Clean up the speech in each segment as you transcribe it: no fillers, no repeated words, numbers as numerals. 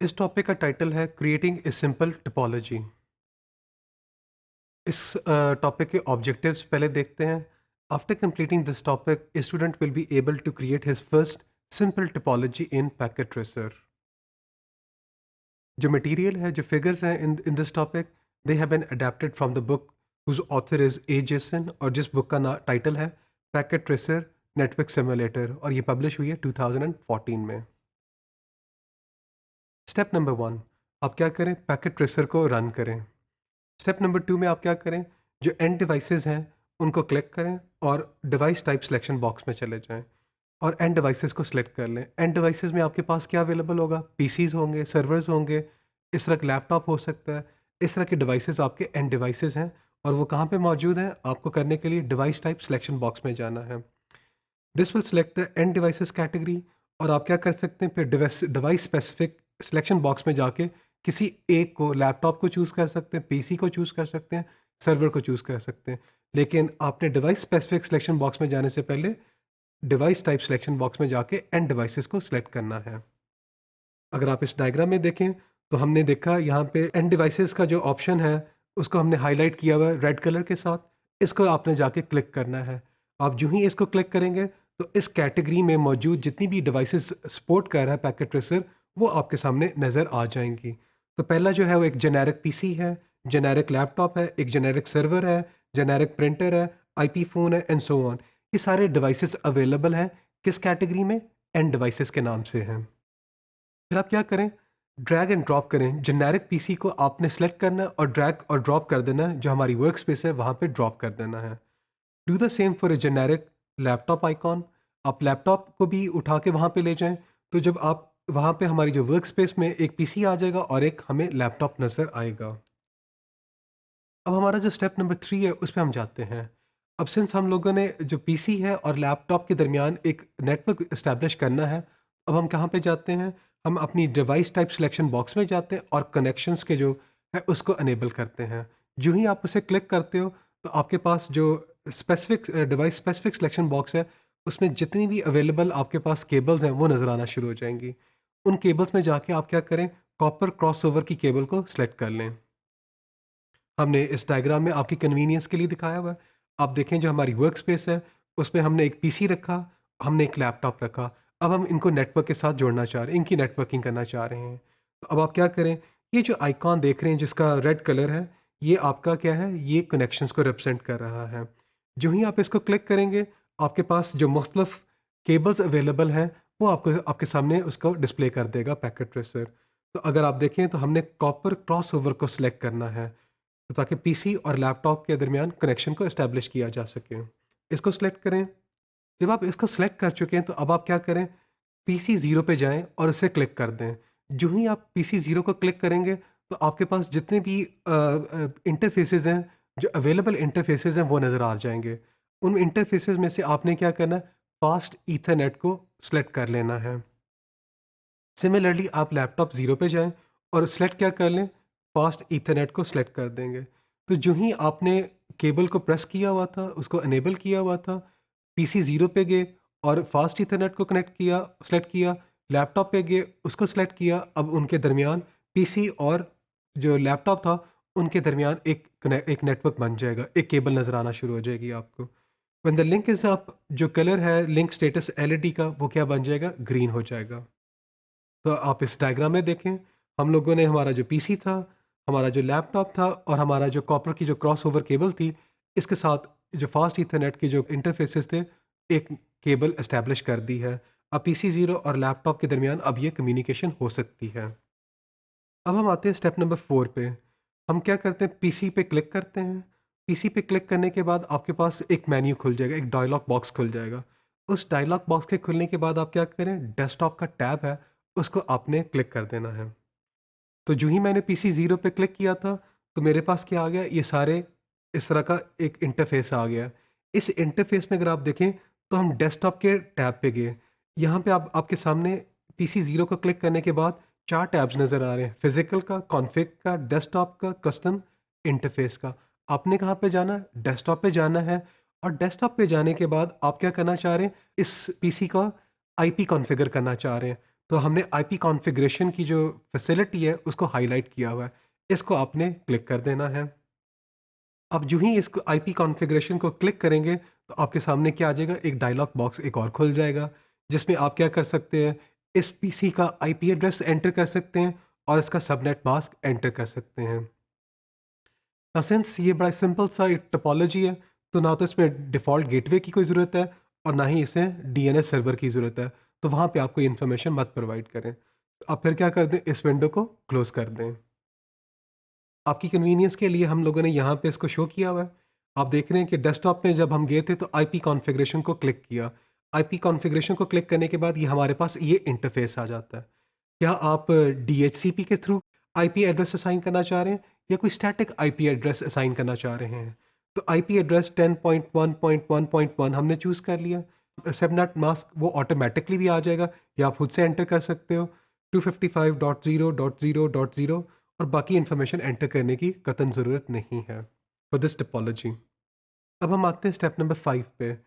इस टॉपिक का टाइटल है क्रिएटिंग ए सिंपल टोपोलॉजी। इस टॉपिक के ऑब्जेक्टिव्स पहले देखते हैं। After completing this topic a student will be able to create his first simple topology in packet tracer. जो मटेरियल है, जो फिगर्स हैं in this topic, they have been adapted from the book whose author is a Jesin, और जिस book का title है packet tracer network simulator, और ये पब्लिश हुई है 2014 में। स्टेप नंबर 1, आप क्या करें, पैकेट ट्रेसर को रन करें। स्टेप नंबर 2 में आप क्या करें, जो एंड डिवाइसेस हैं उनको क्लिक करें और डिवाइस टाइप सिलेक्शन बॉक्स में चले जाएं और एंड डिवाइसेस को सिलेक्ट कर लें। एंड डिवाइसेस में आपके पास क्या अवेलेबल होगा, पीसीज होंगे, सर्वर्स होंगे, इस तरह का लैपटॉप हो सकता है। इस तरह के डिवाइसेस आपके एंड डिवाइसेस हैं और वो कहाँ पे मौजूद हैं, आपको करने के लिए डिवाइस टाइप सिलेक्शन बॉक्स में जाना है। This will select the end devices category, और आप क्या कर सकते हैं, फिर डिवाइस स्पेसिफिक सिलेक्शन बॉक्स में जाके किसी एक को, लैपटॉप को चूज़ कर सकते हैं, पीसी को चूज़ कर सकते हैं, सर्वर को चूज़ कर सकते हैं। लेकिन आपने डिवाइस स्पेसिफिक सिलेक्शन बॉक्स में जाने से पहले डिवाइस टाइप सिलेक्शन बॉक्स में जाके एंड डिवाइसेस को सिलेक्ट करना है। अगर आप इस डायग्राम में देखें तो हमने देखा यहाँ पे एंड डिवाइसेस का जो ऑप्शन है उसको हमने हाईलाइट किया हुआ है रेड कलर के साथ। इसको आपने जाके क्लिक करना है। आप जो ही इसको क्लिक करेंगे तो इस कैटेगरी में मौजूद जितनी भी डिवाइसेस सपोर्ट कर रहा है पैकेट ट्रेसर, वो आपके सामने नज़र आ जाएंगी। तो पहला जो है वो एक जेनेरिक पीसी है, जेनेरिक लैपटॉप है, एक जेनेरिक सर्वर है, जेनेरिक प्रिंटर है, आईपी फ़ोन है, एंड सो ऑन। ये सारे डिवाइसेस अवेलेबल हैं किस कैटेगरी में, एंड डिवाइसेस के नाम से हैं। फिर आप क्या करें, ड्रैग एंड ड्रॉप करें। जेनेरिक पीसी को आपने सेलेक्ट करना है और ड्रैग और ड्रॉप कर देना है, जो हमारी वर्क स्पेस है वहाँ पे ड्रॉप कर देना है। Do the same for a generic laptop icon. आप लैपटॉप को भी उठा के वहाँ पे ले जाएं, तो जब आप वहाँ पे हमारी जो वर्क स्पेस में एक पीसी आ जाएगा और एक हमें लैपटॉप नज़र आएगा। अब हमारा जो स्टेप नंबर 3 है उस पे हम जाते हैं। अब सिंस हम लोगों ने जो पीसी है और लैपटॉप के दरमियान एक नेटवर्क इस्टेब्लिश करना है, अब हम कहाँ पे जाते हैं, हम अपनी डिवाइस टाइप सिलेक्शन बॉक्स में जाते हैं और कनेक्शंस के जो है उसको अनेबल करते हैं। जो ही आप उसे क्लिक करते हो तो आपके पास जो specific device specific selection box है उसमें जितनी भी अवेलेबल आपके पास केबल्स हैं वो नज़र आना शुरू हो जाएंगी। उन केबल्स में जाके आप क्या करें, कॉपर क्रॉसओवर की केबल को सिलेक्ट कर लें। हमने इस डायग्राम में आपकी कन्वीनियंस के लिए दिखाया हुआ है। आप देखें जो हमारी वर्क स्पेस है उसमें हमने एक पीसी रखा, हमने एक लैपटॉप रखा। अब हम इनको नेटवर्क के साथ जोड़ना चाह रहे हैं, इनकी नेटवर्किंग करना चाह रहे हैं। तो अब आप क्या करें, ये जो आइकॉन देख रहे हैं जिसका रेड कलर है, ये आपका क्या है, ये कनेक्शंस को रिप्रेजेंट कर रहा है। जो ही आप इसको क्लिक करेंगे आपके पास जो मुख्तलिफ केबल्स अवेलेबल हैं वो आपको आपके सामने उसको डिस्प्ले कर देगा पैकेट ट्रेसर। तो अगर आप देखें तो हमने कॉपर क्रॉस ओवर को सिलेक्ट करना है, तो ताकि पीसी और लैपटॉप के दरमियान कनेक्शन को एस्टेब्लिश किया जा सके। इसको सिलेक्ट करें। जब आप इसको सिलेक्ट कर चुके हैं तो अब आप क्या करें, पीसी ज़ीरो पे जाएं और इसे क्लिक कर दें। जो ही आप पीसी ज़ीरो को क्लिक करेंगे तो आपके पास जितने भी इंटरफेसेस हैं, जो अवेलेबल इंटरफेसेस हैं वो नज़र आ जाएंगे। उन इंटरफेसेस में से आपने क्या करना है, फास्ट ईथरनेट को सिलेक्ट कर लेना है। सिमिलरली आप लैपटॉप ज़ीरो पे जाएं और सेलेक्ट क्या कर लें, फास्ट ईथरनेट को सिलेक्ट कर देंगे। तो जो ही आपने केबल को प्रेस किया हुआ था, उसको अनेबल किया हुआ था, पीसी ज़ीरो पे गए और फास्ट ईथरनेट को कनेक्ट किया, सेलेक्ट किया, लैपटॉप पे गए, उसको सेलेक्ट किया। अब उनके दरमियान पीसी और जो लैपटॉप था, उनके दरमियान एक नेटवर्क बन जाएगा, एक केबल नज़र आना शुरू हो जाएगी आपको। When the link is up, जो कलर है लिंक स्टेटस एलईडी का, वो क्या बन जाएगा, ग्रीन हो जाएगा। तो आप इस डायग्राम में देखें, हम लोगों ने हमारा जो पीसी था, हमारा जो लैपटॉप था और हमारा जो कॉपर की जो क्रॉसओवर केबल थी, इसके साथ जो फास्ट ईथरनेट के जो इंटरफेसेस थे, एक केबल एस्टेब्लिश कर दी है। अब पीसी ज़ीरो और लैपटॉप के दरमियान अब ये कम्युनिकेशन हो सकती है। अब हम आते हैं स्टेप नंबर 4 पे। हम क्या करते हैं, पीसी पे क्लिक करते हैं। पीसी पे क्लिक करने के बाद आपके पास एक मेन्यू खुल जाएगा, एक डायलॉग बॉक्स खुल जाएगा। उस डायलॉग बॉक्स के खुलने के बाद आप क्या करें, डेस्कटॉप का टैब है, उसको आपने क्लिक कर देना है। तो जो ही मैंने पीसी ज़ीरो पे क्लिक किया था, तो मेरे पास क्या आ गया, ये सारे इस तरह का एक इंटरफ़ेस आ गया। इस इंटरफ़ेस में अगर आप देखें, तो हम डेस्कटॉप के टैब पे गए। यहाँ पे आप आपके सामने पीसी ज़ीरो को क्लिक करने के बाद 4 टैब्स नज़र आ रहे हैं, फ़िज़िकल का, कॉन्फ़िग का, डेस्कटॉप का, कस्टम, इंटरफ़ेस का। आपने कहाँ पे जाना है? डेस्कटॉप पे जाना है, और डेस्कटॉप पे जाने के बाद आप क्या करना चाह रहे हैं? इस पीसी का आईपी कॉन्फ़िगर करना चाह रहे हैं। तो हमने आईपी कॉन्फ़िगरेशन की जो फैसिलिटी है उसको हाईलाइट किया हुआ है। इसको आपने क्लिक कर देना है। अब यूँ ही इसको आईपी कॉन्फ़िगरेशन को क्लिक करेंगे तो आपके सामने क्या आ जाएगा, एक डायलॉग बॉक्स एक और खुल जाएगा, जिसमें आप क्या कर सकते हैं, इस पीसी का आईपी एड्रेस एंटर कर सकते हैं और इसका सबनेट मास्क एंटर कर सकते हैं। सिंस ये बड़ा सिंपल सा एक टोपोलॉजी है, तो ना तो इसमें डिफ़ॉल्ट गेटवे की कोई ज़रूरत है और ना ही इसे डीएनएस सर्वर की ज़रूरत है, तो वहाँ पे आप कोई इन्फॉर्मेशन मत प्रोवाइड करें। आप फिर क्या कर दें, इस विंडो को क्लोज़ कर दें। आपकी कन्वीनियंस के लिए हम लोगों ने यहाँ पे इसको शो किया हुआ है। आप देख रहे हैं कि डेस्कटॉप में जब हम गए थे तो आईपी कॉन्फ़िगरेशन को क्लिक किया। आईपी कॉन्फ़िगरेशन को क्लिक करने के बाद ये हमारे पास ये इंटरफ़ेस आ जाता है। क्या आप डीएचसीपी के थ्रू आईपी एड्रेस असाइन करना चाह रहे हैं या कोई स्टैटिक आईपी एड्रेस असाइन करना चाह रहे हैं? तो आईपी एड्रेस 10.1.1.1 हमने चूज़ कर लिया। सबनेट मास्क वो ऑटोमैटिकली भी आ जाएगा या आप खुद से एंटर कर सकते हो 255.0.0.0 और बाकी इन्फॉर्मेशन एंटर करने की कतई ज़रूरत नहीं है फॉर दिस टोपोलॉजी। अब हम आते हैं स्टेप नंबर 5 पे।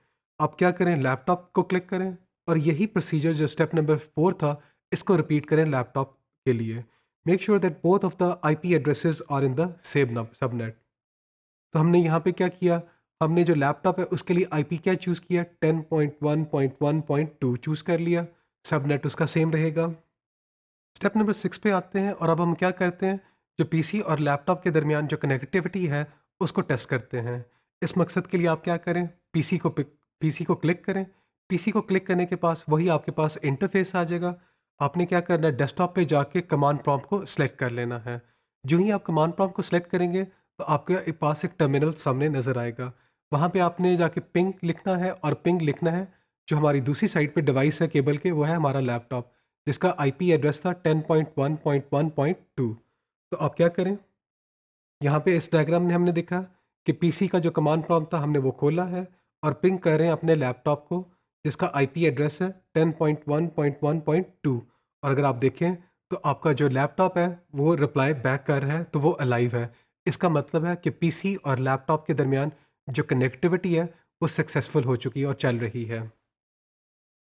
आप क्या करें, लैपटॉप को क्लिक करें और यही प्रोसीजर जो स्टेप नंबर 4 था, इसको रिपीट करें लैपटॉप के लिए। Make sure that both of the IP addresses are in the same subnet. तो हमने यहाँ पे क्या किया, हमने जो लैपटॉप है उसके लिए आईपी क्या चूज़ किया, 10.1.1.2 चूज़ कर लिया। सबनेट उसका सेम रहेगा। स्टेप नंबर 6 पे आते हैं और अब हम क्या करते हैं, जो पीसी और लैपटॉप के दरमियान जो कनेक्टिविटी है उसको टेस्ट करते हैं। इस मकसद के लिए आप क्या करें, पीसी को क्लिक करें। पीसी को क्लिक करने के पास वही आपके पास इंटरफेस आ जाएगा। आपने क्या करना है, डेस्कटॉप पे जाके कमांड प्रॉम्प्ट को सिलेक्ट कर लेना है। जो ही आप कमांड प्रॉम्प्ट को सिलेक्ट करेंगे तो आपके पास एक टर्मिनल सामने नज़र आएगा। वहाँ पे आपने जाके पिंग लिखना है और पिंग लिखना है जो हमारी दूसरी साइड पे डिवाइस है केबल के, वो है हमारा लैपटॉप, जिसका आईपी एड्रेस था 10.1.1.2। तो आप क्या करें, यहाँ पे इस डायग्राम में हमने देखा कि पीसी का जो कमांड प्रॉम्प्ट था हमने वो खोला है और पिंग कर रहे हैं अपने लैपटॉप को, जिसका आईपी एड्रेस है 10.1.1.2। और अगर आप देखें तो आपका जो लैपटॉप है वो रिप्लाई बैक कर रहा है, तो वो अलाइव है। इसका मतलब है कि पीसी और लैपटॉप के दरमियान जो कनेक्टिविटी है वो सक्सेसफुल हो चुकी है और चल रही है। अब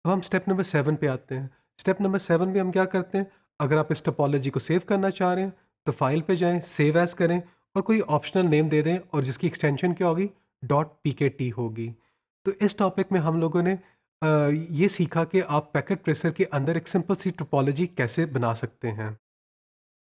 हम स्टेप नंबर 7 पे आते हैं। स्टेप नंबर 7 में हम क्या करते हैं, अगर आप इस टोपोलॉजी को सेव करना चाह रहे हैं, तो फाइल पे जाएँ, सेव एज़ करें और कोई ऑप्शनल नेम दे दें और जिसकी एक्सटेंशन क्या होगी, .pkt होगी। तो इस टॉपिक में हम लोगों ने ये सीखा कि आप पैकेट ट्रेसर के अंदर एक सिंपल सी टोपोलॉजी कैसे बना सकते हैं।